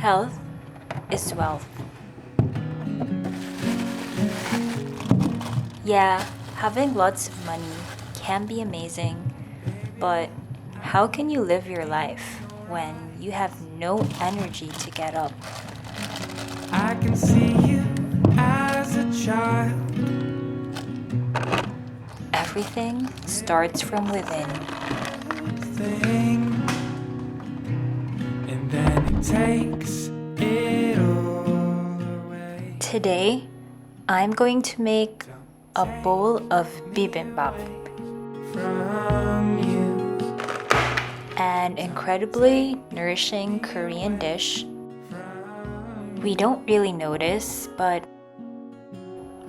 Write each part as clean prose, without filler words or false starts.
Health is wealth. Yeah, having lots of money can be amazing, but how can you live your life when you have no energy to get up? I can see you as a child. Everything starts from within. Thing, and then it takes it all away Today, I'm going to make a bowl of bibimbap, from you. an incredibly nourishing Korean dish. We don't really notice, but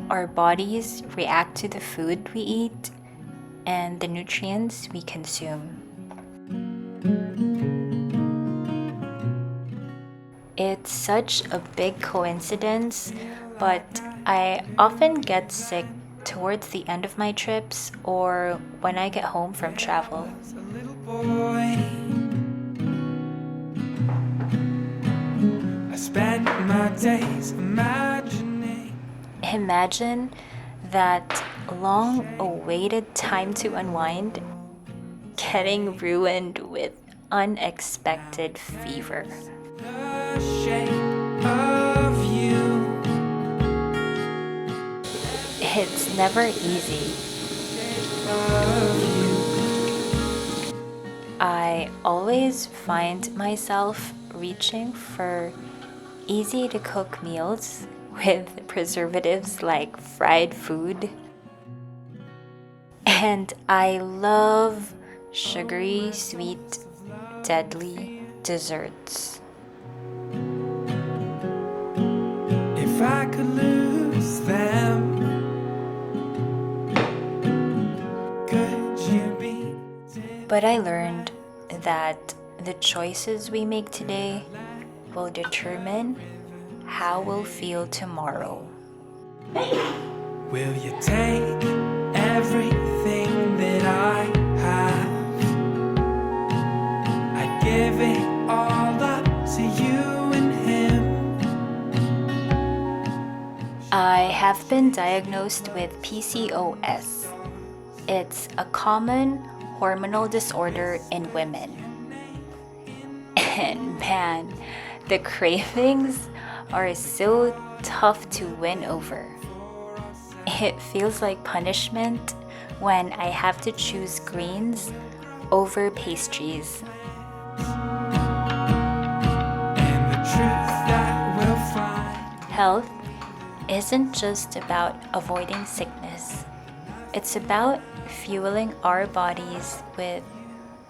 our bodies react to the food we eat and the nutrients we consume. It's such a big coincidence, but I often get sick towards the end of my trips or when I get home from travel. As a little boy, I spent my days imagining. Imagine that long-awaited time to unwind getting ruined with unexpected fever. The shape of you. It's never easy. Of you. I always find myself reaching for easy to cook meals with preservatives like fried food. And I love sugary, sweet, deadly desserts. If I could lose them, could you be? But I learned that the choices we make today will determine how we'll feel tomorrow. Will you take everything that I have? I'd give it all up to you and him. I have been diagnosed with PCOS. It's a common hormonal disorder in women. And man, the cravings are so tough to win over. It feels like punishment when I have to choose greens over pastries. And the truth that we'll find. Health isn't just about avoiding sickness. It's about fueling our bodies with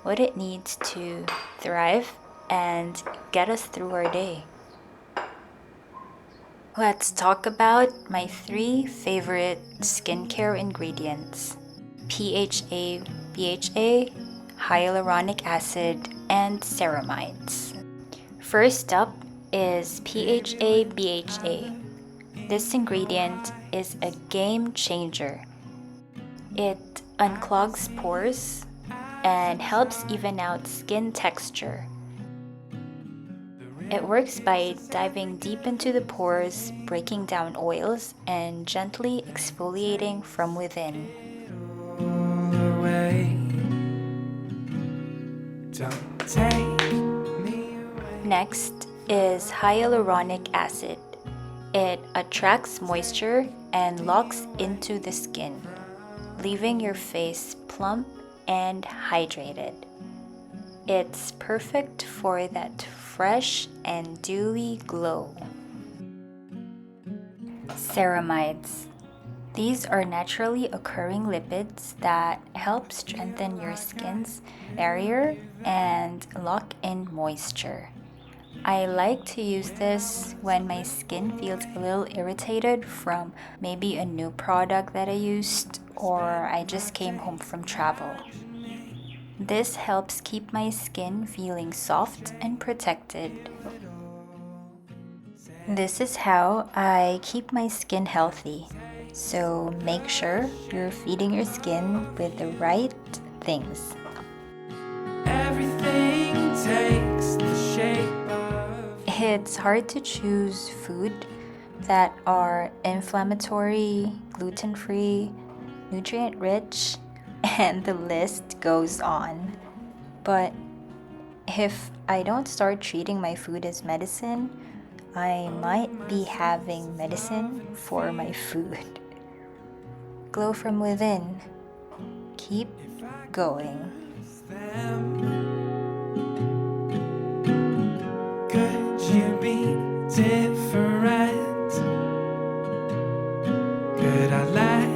what it needs to thrive and get us through our day. Let's talk about my 3 favorite skincare ingredients: PHA, BHA, hyaluronic acid, and ceramides. First up is PHA, BHA. This ingredient is a game changer. It unclogs pores and helps even out skin texture. It works by diving deep into the pores, breaking down oils, and gently exfoliating from within. Away. Don't take me away. Next is hyaluronic acid. It attracts moisture and locks into the skin, leaving your face plump and hydrated. It's perfect for that fresh and dewy glow. Ceramides. These are naturally occurring lipids that help strengthen your skin's barrier and lock in moisture. I like to use this when my skin feels a little irritated from maybe a new product that I used or I just came home from travel. This helps keep my skin feeling soft and protected. This is how I keep my skin healthy. So make sure you're feeding your skin with the right things. Everything takes the shape of It's hard to choose food that are inflammatory, gluten-free, nutrient-rich, and the list goes on. But if I don't start treating my food as medicine, I might be having medicine for my food. Glow from within. Keep going. Could you be different? Could I let